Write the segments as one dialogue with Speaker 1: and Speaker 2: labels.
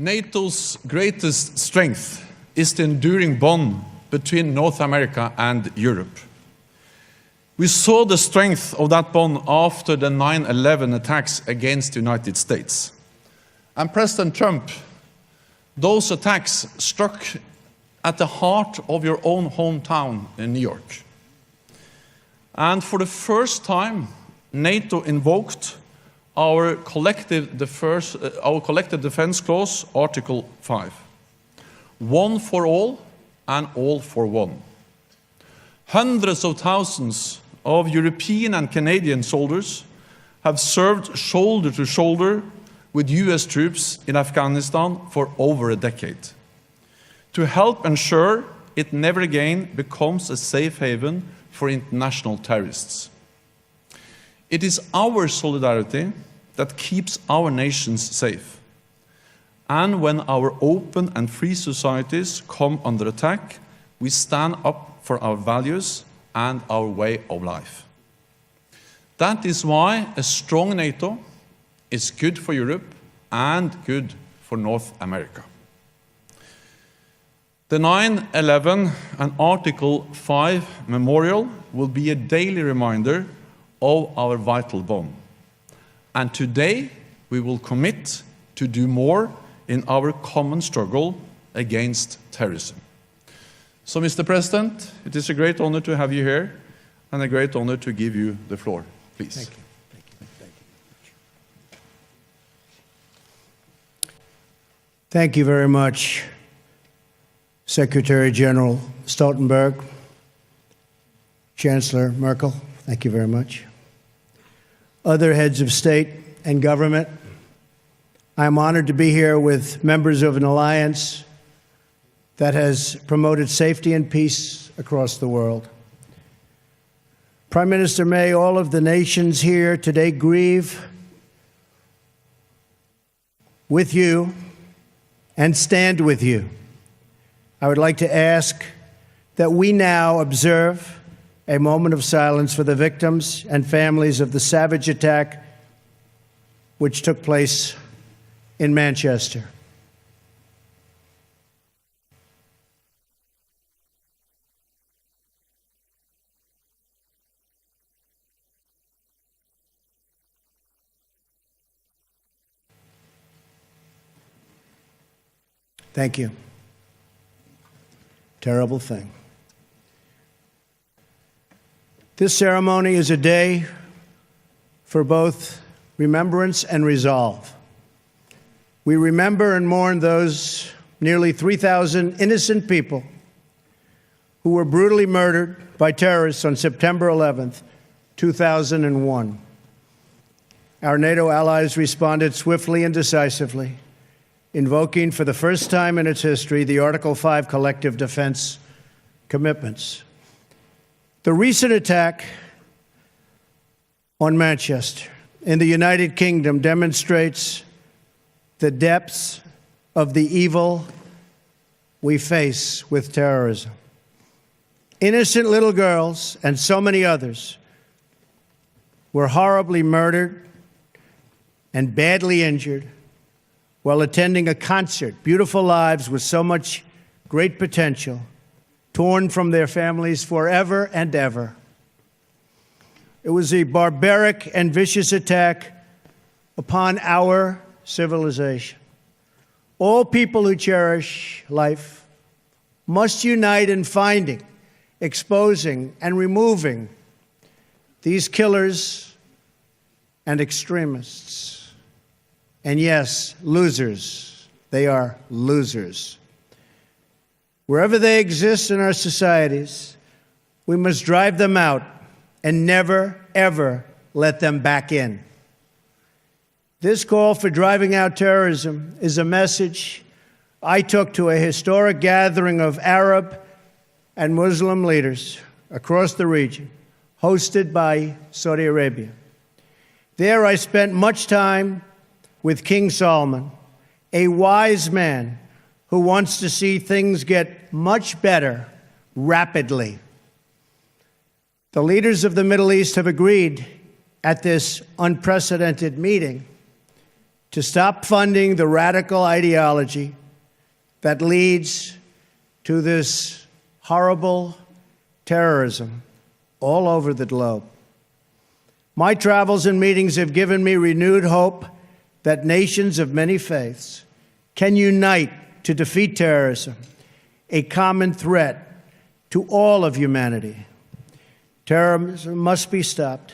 Speaker 1: NATO's greatest strength is the enduring bond between North America and Europe. We saw the strength of that bond after the 9/11 attacks against the United States. And President Trump, those attacks struck at the heart of your own hometown in New York. And for the first time, NATO invoked our collective defense clause, Article 5. One for all and all for one. Hundreds of thousands of European and Canadian soldiers have served shoulder to shoulder with US troops in Afghanistan for over a decade, to help ensure it never again becomes a safe haven for international terrorists. It is our solidarity that keeps our nations safe. And when our open and free societies come under attack, we stand up for our values and our way of life. That is why a strong NATO is good for Europe and good for North America. The 9/11 and Article 5 memorial will be a daily reminder of our vital bond. And today we will commit to do more in our common struggle against terrorism. So, Mr. President, it is a great honor to have you here and a great honor to give you the floor. Please.
Speaker 2: Thank you. Thank you. Thank you. Thank you very much, Secretary General Stoltenberg, Chancellor Merkel. Thank you very much. Other heads of state and government, I'm honored to be here with members of an alliance that has promoted safety and peace across the world. Prime Minister May, all of the nations here today grieve with you and stand with you. I would like to ask that we now observe a moment of silence for the victims and families of the savage attack which took place in Manchester. Thank you. Terrible thing. This ceremony is a day for both remembrance and resolve. We remember and mourn those nearly 3,000 innocent people who were brutally murdered by terrorists on September 11th, 2001. Our NATO allies responded swiftly and decisively, invoking for the first time in its history the Article 5 collective defense commitments. The recent attack on Manchester in the United Kingdom demonstrates the depths of the evil we face with terrorism. Innocent little girls and so many others were horribly murdered and badly injured while attending a concert, beautiful lives with so much great potential, torn from their families forever and ever. It was a barbaric and vicious attack upon our civilization. All people who cherish life must unite in finding, exposing, and removing these killers and extremists. And yes, losers. They are losers. Wherever they exist in our societies, we must drive them out and never, ever let them back in. This call for driving out terrorism is a message I took to a historic gathering of Arab and Muslim leaders across the region, hosted by Saudi Arabia. There I spent much time with King Solomon, a wise man who wants to see things get much better rapidly. The leaders of the Middle East have agreed at this unprecedented meeting to stop funding the radical ideology that leads to this horrible terrorism all over the globe. My travels and meetings have given me renewed hope that nations of many faiths can unite to defeat terrorism, a common threat to all of humanity. Terrorism must be stopped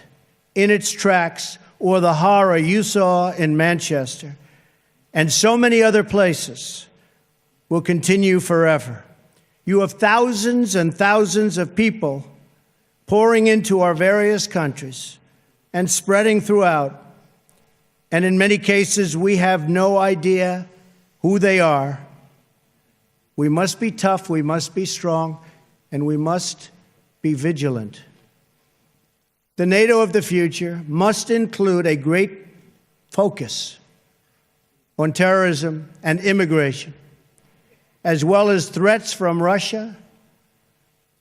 Speaker 2: in its tracks, or the horror you saw in Manchester and so many other places will continue forever. You have thousands and thousands of people pouring into our various countries and spreading throughout, and in many cases we have no idea who they are. We must be tough, we must be strong, and we must be vigilant. The NATO of the future must include a great focus on terrorism and immigration, as well as threats from Russia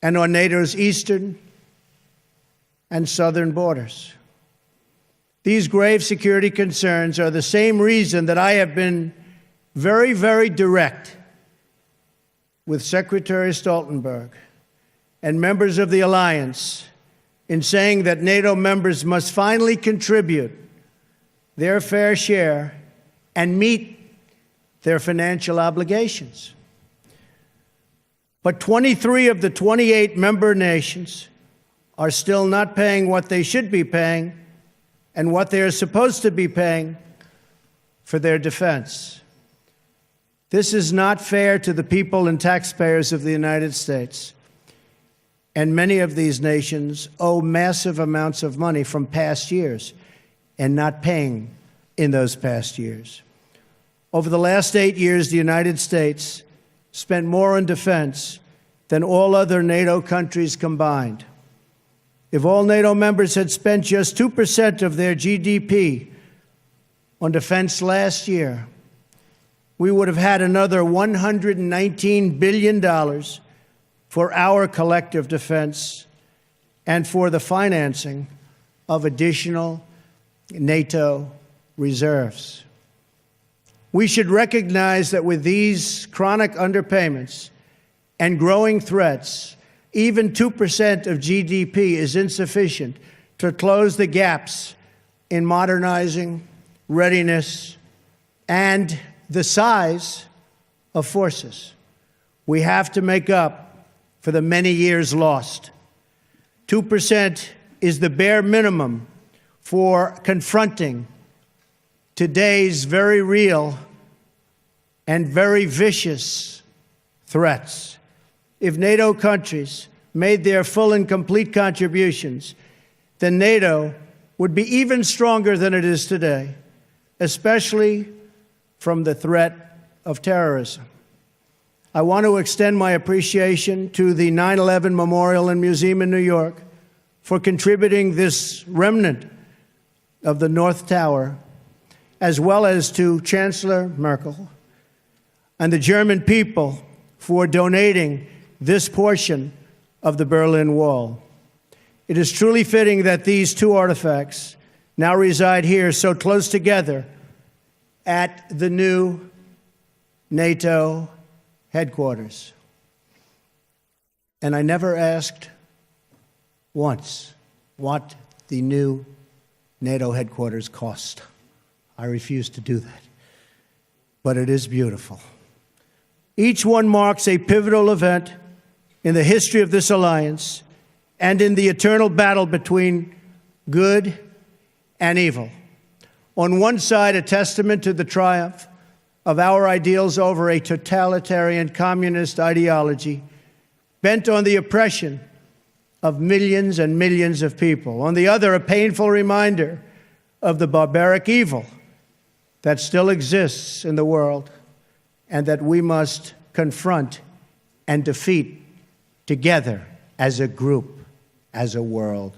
Speaker 2: and on NATO's eastern and southern borders. These grave security concerns are the same reason that I have been very, very direct with Secretary Stoltenberg and members of the alliance in saying that NATO members must finally contribute their fair share and meet their financial obligations. But 23 of the 28 member nations are still not paying what they should be paying and what they are supposed to be paying for their defense. This is not fair to the people and taxpayers of the United States. And many of these nations owe massive amounts of money from past years and not paying in those past years. Over the last 8 years, the United States spent more on defense than all other NATO countries combined. If all NATO members had spent just 2% of their GDP on defense last year, we would have had another $119 billion for our collective defense and for the financing of additional NATO reserves. We should recognize that with these chronic underpayments and growing threats, even 2% of GDP is insufficient to close the gaps in modernizing, readiness, and the size of forces. We have to make up for the many years lost. 2% is the bare minimum for confronting today's very real and very vicious threats. If NATO countries made their full and complete contributions, then NATO would be even stronger than it is today, especially from the threat of terrorism. I want to extend my appreciation to the 9/11 Memorial and Museum in New York for contributing this remnant of the North Tower, as well as to Chancellor Merkel and the German people for donating this portion of the Berlin Wall. It is truly fitting that these two artifacts now reside here so close together at the new NATO headquarters. And I never asked once what the new NATO headquarters cost. I refuse to do that. But it is beautiful. Each one marks a pivotal event in the history of this alliance and in the eternal battle between good and evil. On one side, a testament to the triumph of our ideals over a totalitarian communist ideology bent on the oppression of millions and millions of people. On the other, a painful reminder of the barbaric evil that still exists in the world and that we must confront and defeat together as a group, as a world.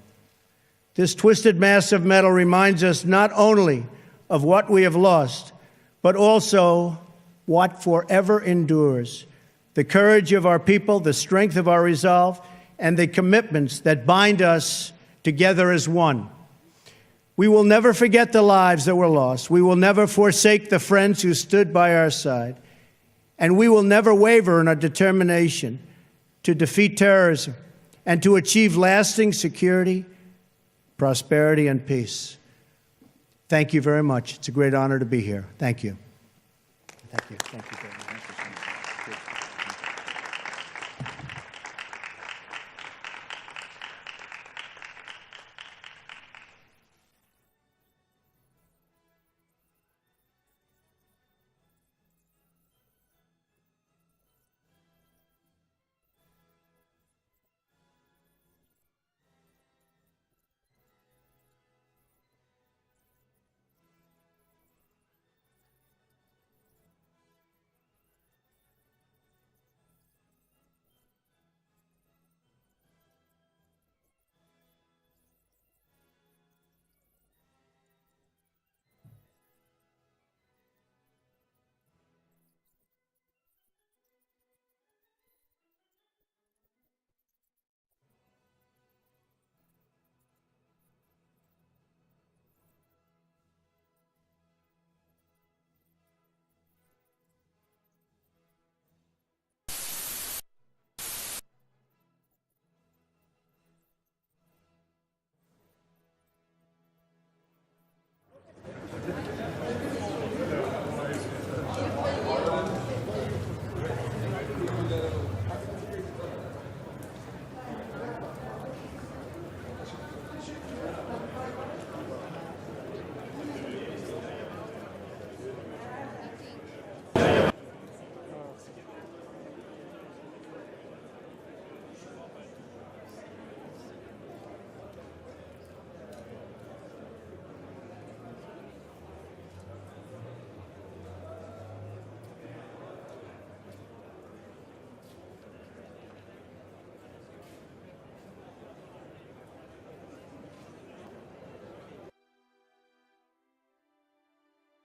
Speaker 2: This twisted mass of metal reminds us not only of what we have lost, but also what forever endures, the courage of our people, the strength of our resolve, and the commitments that bind us together as one. We will never forget the lives that were lost. We will never forsake the friends who stood by our side. And we will never waver in our determination to defeat terrorism and to achieve lasting security, prosperity, and peace. Thank you very much. It's a great honor to be here. Thank you. Thank you. Thank you very much.